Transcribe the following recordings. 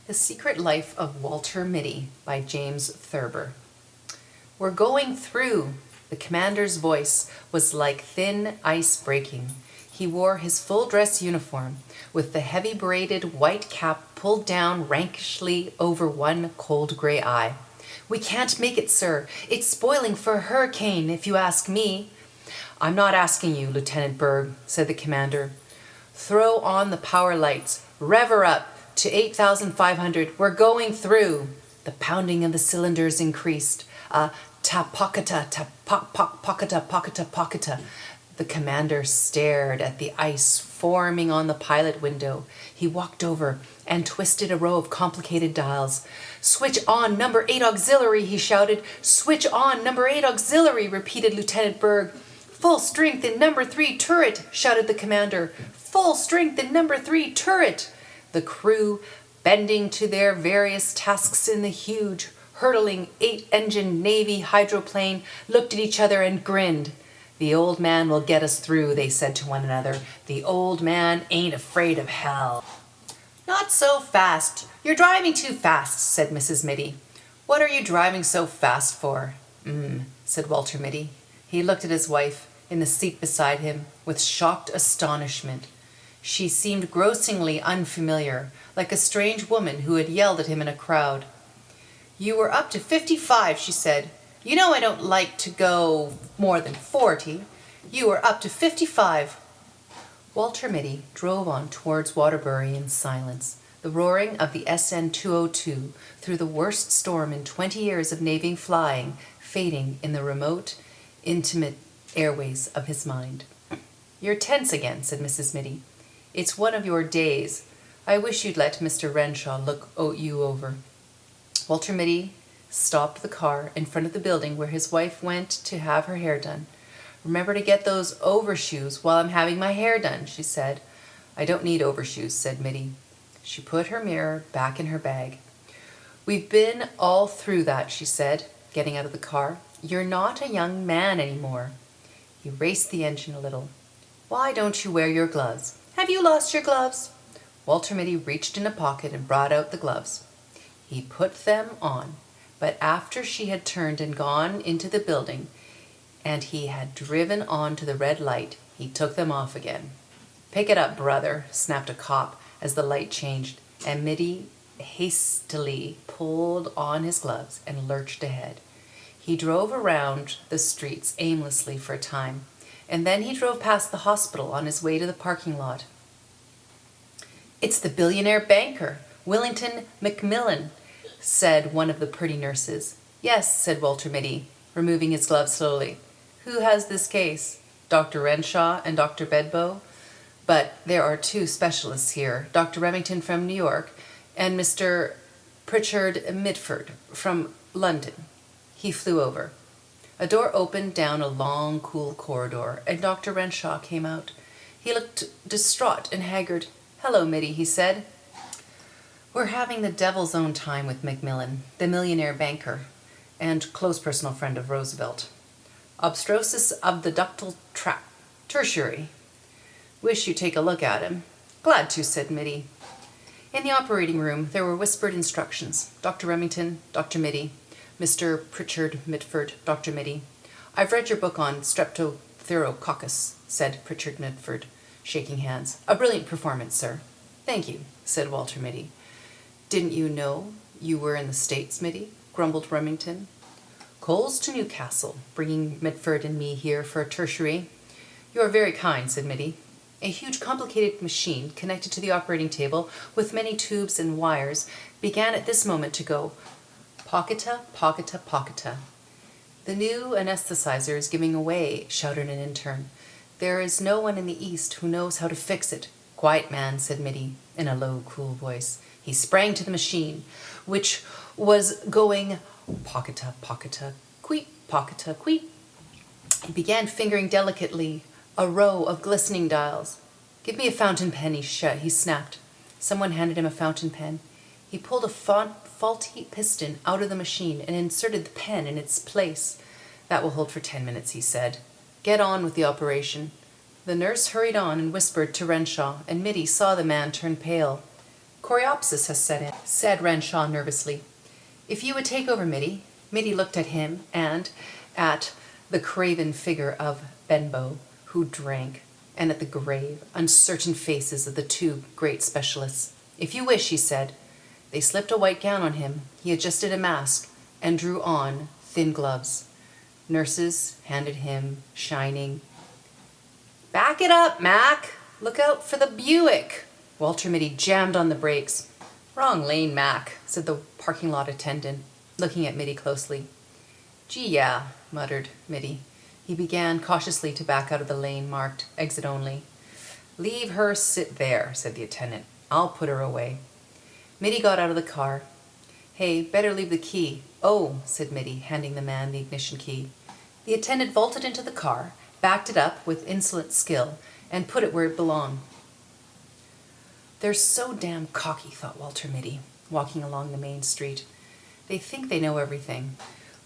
The Secret Life of Walter Mitty by James Thurber. We're going through. The commander's voice was like thin ice breaking. He wore his full dress uniform, with the heavy braided white cap pulled down rankishly over one cold gray eye. We can't make it, sir. It's spoiling for a hurricane, if you ask me. I'm not asking you, Lieutenant Berg, said the commander. Throw on the power lights. Rev her up to 8,500. We're going through. The pounding of the cylinders increased. Ta-pocketa, ta-pock-pock-pocketa, pocketa, pocketa. The commander stared at the ice forming on the pilot window. He walked over and twisted a row of complicated dials. Switch on number 8 auxiliary, he shouted. Switch on number 8 auxiliary, repeated Lieutenant Berg. Full strength in number 3 turret, shouted the commander. Full strength in number 3 turret. The crew, bending to their various tasks in the huge, hurtling 8-engine Navy hydroplane, looked at each other and grinned. The old man will get us through, they said to one another. The old man ain't afraid of hell. Not so fast. You're driving too fast, said Mrs. Mitty. What are you driving so fast for? Said Walter Mitty. He looked at his wife in the seat beside him with shocked astonishment. She seemed grossingly unfamiliar, like a strange woman who had yelled at him in a crowd. You were up to 55, she said. You know I don't like to go more than 40. You were up to 55. Walter Mitty drove on towards Waterbury in silence, the roaring of the SN 202 through the worst storm in 20 years of Navy flying, fading in the remote, intimate airways of his mind. You're tense again, said Mrs. Mitty. It's one of your days. I wish you'd let Mr. Renshaw look you over. Walter Mitty stopped the car in front of the building where his wife went to have her hair done. Remember to get those overshoes while I'm having my hair done, she said. I don't need overshoes, said Mitty. She put her mirror back in her bag. We've been all through that, she said, getting out of the car. You're not a young man anymore. He raced the engine a little. Why don't you wear your gloves? Have you lost your gloves? Walter Mitty reached in a pocket and brought out the gloves. He put them on. But after she had turned and gone into the building, and he had driven on to the red light, he took them off again. Pick it up, brother, snapped a cop as the light changed, and Mitty hastily pulled on his gloves and lurched ahead. He drove around the streets aimlessly for a time, and then he drove past the hospital on his way to the parking lot. It's the billionaire banker, Willington Macmillan, said one of the pretty nurses. Yes, said Walter Mitty, removing his gloves slowly. Who has this case? Dr. Renshaw and Dr. Bedboe? But there are 2 specialists here, Dr. Remington from New York and Mr. Pritchard Mitford from London. He flew over. A door opened down a long, cool corridor, and Dr. Renshaw came out. He looked distraught and haggard. Hello, Mitty, he said. We're having the devil's own time with Macmillan, the millionaire banker, and close personal friend of Roosevelt. Obstrosis of the ductal tract, tertiary. Wish you'd take a look at him. Glad to, said Mitty. In the operating room, there were whispered instructions. Dr. Remington, Dr. Mitty, Mr. Pritchard Mitford, Dr. Mitty. I've read your book on streptotherococcus, said Pritchard Mitford, shaking hands. A brilliant performance, sir. Thank you, said Walter Mitty. Didn't you know you were in the States, Mitty? Grumbled Remington. Coles to Newcastle, bringing Mitford and me here for a tertiary. You are very kind, said Mitty. A huge complicated machine, connected to the operating table with many tubes and wires, began at this moment to go pocketa, pocketa, pocketa. The new anesthetizer is giving away, shouted an intern. There is no one in the East who knows how to fix it. Quiet, man, said Mitty, in a low, cool voice. He sprang to the machine, which was going pocketa, pocketa, queep, pocketa, queep. He began fingering delicately a row of glistening dials. Give me a fountain pen, he snapped. Someone handed him a fountain pen. He pulled a faulty piston out of the machine and inserted the pen in its place. That will hold for 10 minutes, he said. Get on with the operation. The nurse hurried on and whispered to Renshaw, and Mitty saw the man turn pale. Coreopsis has set in, said Renshaw nervously. If you would take over, Mitty. Mitty looked at him and at the craven figure of Benbow, who drank, and at the grave, uncertain faces of the two great specialists. If you wish, he said. They slipped a white gown on him. He adjusted a mask and drew on thin gloves. Nurses handed him shining. Back it up, Mac. Look out for the Buick. Walter Mitty jammed on the brakes. Wrong lane, Mac, said the parking lot attendant, looking at Mitty closely. Gee, yeah, muttered Mitty. He began cautiously to back out of the lane marked exit only. Leave her sit there, said the attendant. I'll put her away. Mitty got out of the car. Hey, better leave the key. Oh, said Mitty, handing the man the ignition key. The attendant vaulted into the car, backed it up with insolent skill, and put it where it belonged. They're so damn cocky, thought Walter Mitty, walking along the main street. They think they know everything.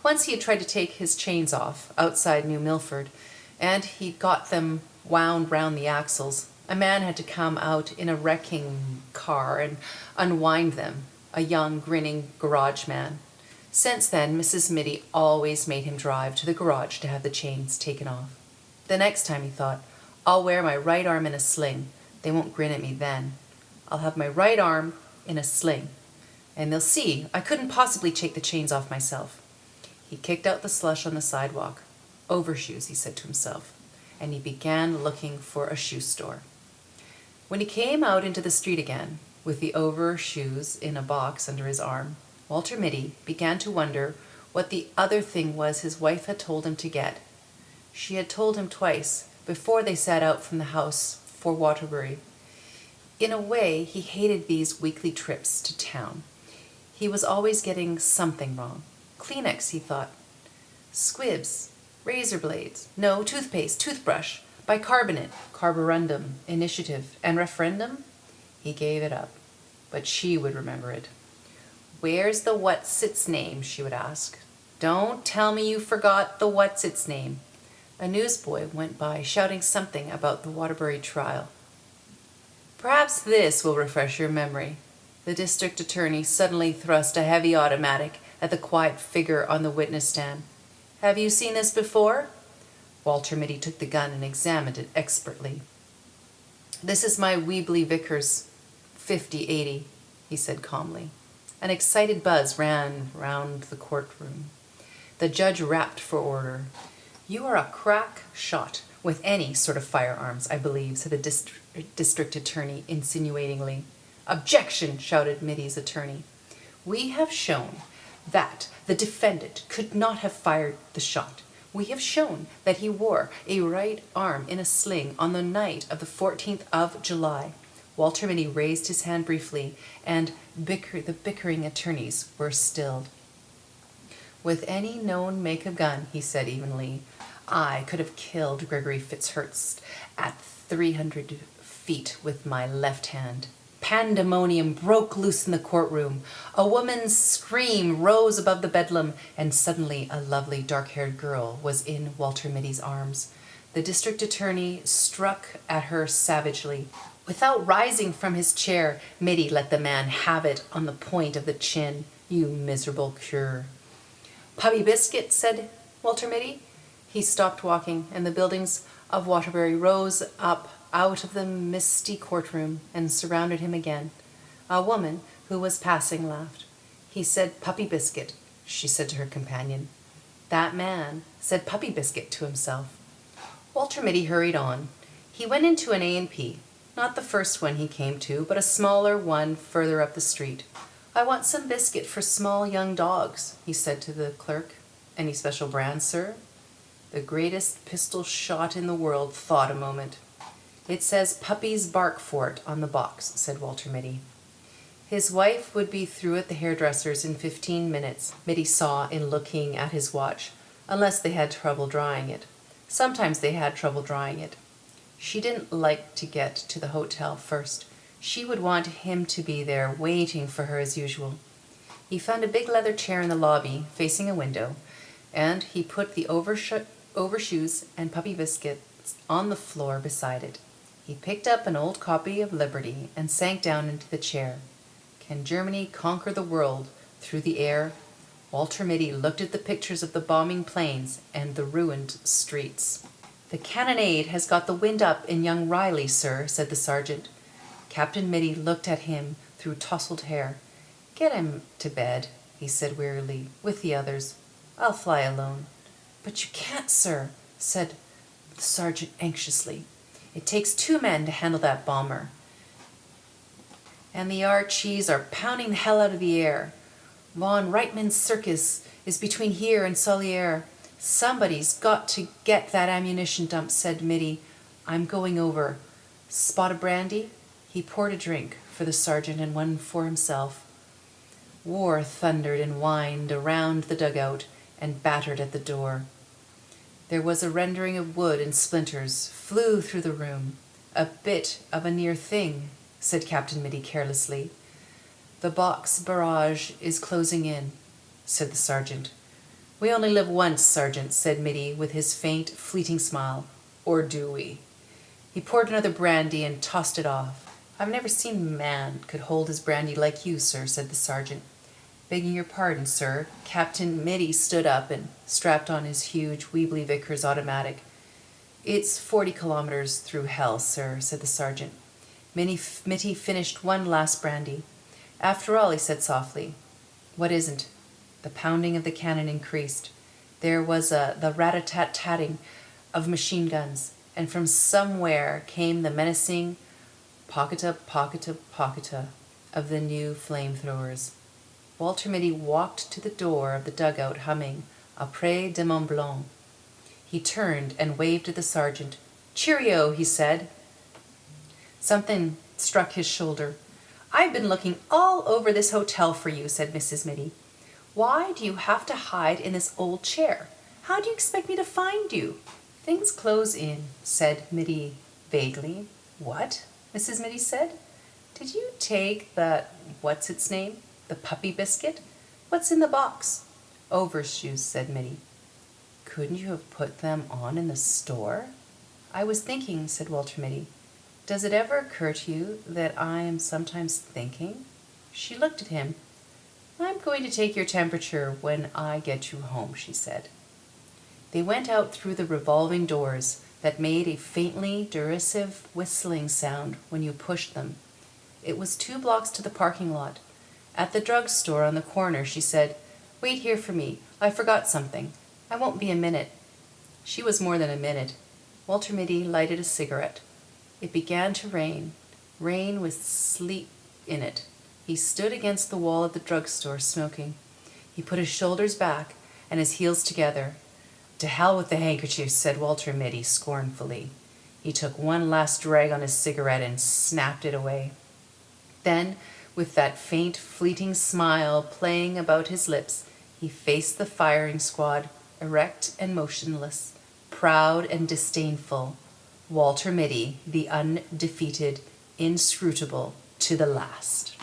Once he had tried to take his chains off outside New Milford, and he'd got them wound round the axles. A man had to come out in a wrecking car and unwind them, a young, grinning garage man. Since then, Mrs. Mitty always made him drive to the garage to have the chains taken off. The next time, he thought, I'll wear my right arm in a sling. They won't grin at me then. I'll have my right arm in a sling, and they'll see I couldn't possibly take the chains off myself. He kicked out the slush on the sidewalk. Overshoes, he said to himself, and he began looking for a shoe store. When he came out into the street again, with the overshoes in a box under his arm, Walter Mitty began to wonder what the other thing was his wife had told him to get. She had told him twice, before they set out from the house for Waterbury. In a way, he hated these weekly trips to town. He was always getting something wrong. Kleenex, he thought. Squibs, razor blades, no, toothpaste, toothbrush, bicarbonate, carborundum, initiative, and referendum? He gave it up, but she would remember it. Where's the what's-its name, she would ask. Don't tell me you forgot the what's-its name. A newsboy went by shouting something about the Waterbury trial. Perhaps this will refresh your memory. The district attorney suddenly thrust a heavy automatic at the quiet figure on the witness stand. Have you seen this before? Walter Mitty took the gun and examined it expertly. This is my Weebly Vickers 5080, he said calmly. An excited buzz ran round the courtroom. The judge rapped for order. You are a crack shot with any sort of firearms, I believe, said the district attorney insinuatingly. Objection, shouted Mitty's attorney. We have shown that the defendant could not have fired the shot. We have shown that he wore a right arm in a sling on the night of the 14th of July. Walter Mitty raised his hand briefly, and the bickering attorneys were stilled. With any known make of gun, he said evenly, I could have killed Gregory Fitzhurst at 300 feet with my left hand. Pandemonium broke loose in the courtroom. A woman's scream rose above the bedlam, and suddenly a lovely dark-haired girl was in Walter Mitty's arms. The district attorney struck at her savagely. Without rising from his chair, Mitty let the man have it on the point of the chin. You miserable cur. Puppy biscuit, said Walter Mitty. He stopped walking, and the buildings of Waterbury rose up out of the misty courtroom and surrounded him again. A woman who was passing laughed. He said puppy biscuit, she said to her companion. That man said puppy biscuit to himself. Walter Mitty hurried on. He went into an A&P, not the first one he came to, but a smaller one further up the street. I want some biscuit for small young dogs, he said to the clerk. Any special brand, sir? The greatest pistol shot in the world thought a moment. It says puppies bark for it on the box, said Walter Mitty. His wife would be through at the hairdresser's in 15 minutes, Mitty saw in looking at his watch, unless they had trouble drying it. Sometimes they had trouble drying it. She didn't like to get to the hotel first. She would want him to be there waiting for her as usual. He found a big leather chair in the lobby, facing a window, and he put the overshoes and puppy biscuits on the floor beside it. He picked up an old copy of Liberty and sank down into the chair. Can Germany conquer the world through the air? Walter Mitty looked at the pictures of the bombing planes and the ruined streets. The cannonade has got the wind up in young Riley, sir, said the sergeant. Captain Mitty looked at him through tousled hair. Get him to bed, he said wearily, with the others. I'll fly alone. But you can't, sir, said the sergeant anxiously. It takes 2 men to handle that bomber. And the Archies are pounding the hell out of the air. Von Reitman's circus is between here and Solier. Somebody's got to get that ammunition dump, said Mitty. I'm going over. Spot of brandy? He poured a drink for the sergeant and one for himself. War thundered and whined around the dugout and battered at the door. There was a rendering of wood and splinters flew through the room. A bit of a near thing, said Captain Mitty carelessly. The box barrage is closing in, said the sergeant. We only live once, Sergeant, said Mitty with his faint, fleeting smile. Or do we? He poured another brandy and tossed it off. I've never seen a man could hold his brandy like you, sir, said the sergeant. Begging your pardon, sir. Captain Mitty stood up and strapped on his huge Weebly Vickers automatic. It's 40 kilometers through hell, sir, said the sergeant. Mitty finished one last brandy. After all, he said softly. What isn't? The pounding of the cannon increased. There was the rat-a-tat-tatting of machine guns, and from somewhere came the menacing pocketa, pocketa, pocketa of the new flamethrowers. Walter Mitty walked to the door of the dugout humming Après de Mont Blanc. He turned and waved at the sergeant. Cheerio, he said. Something struck his shoulder. I've been looking all over this hotel for you, said Mrs. Mitty. Why do you have to hide in this old chair? How do you expect me to find you? Things close in, said Mitty vaguely. What? Mrs. Mitty said. Did you take that, what's-its-name, the puppy biscuit? What's in the box? Overshoes, said Mitty. Couldn't you have put them on in the store? I was thinking, said Walter Mitty. Does it ever occur to you that I am sometimes thinking? She looked at him. I'm going to take your temperature when I get you home, she said. They went out through the revolving doors that made a faintly derisive whistling sound when you pushed them. It was 2 blocks to the parking lot. At the drugstore on the corner, she said, Wait here for me. I forgot something. I won't be a minute. She was more than a minute. Walter Mitty lighted a cigarette. It began to rain. Rain with sleet in it. He stood against the wall of the drugstore, smoking. He put his shoulders back and his heels together. To hell with the handkerchiefs, said Walter Mitty scornfully. He took one last drag on his cigarette and snapped it away. Then, with that faint, fleeting smile playing about his lips, he faced the firing squad, erect and motionless, proud and disdainful. Walter Mitty, the undefeated, inscrutable to the last.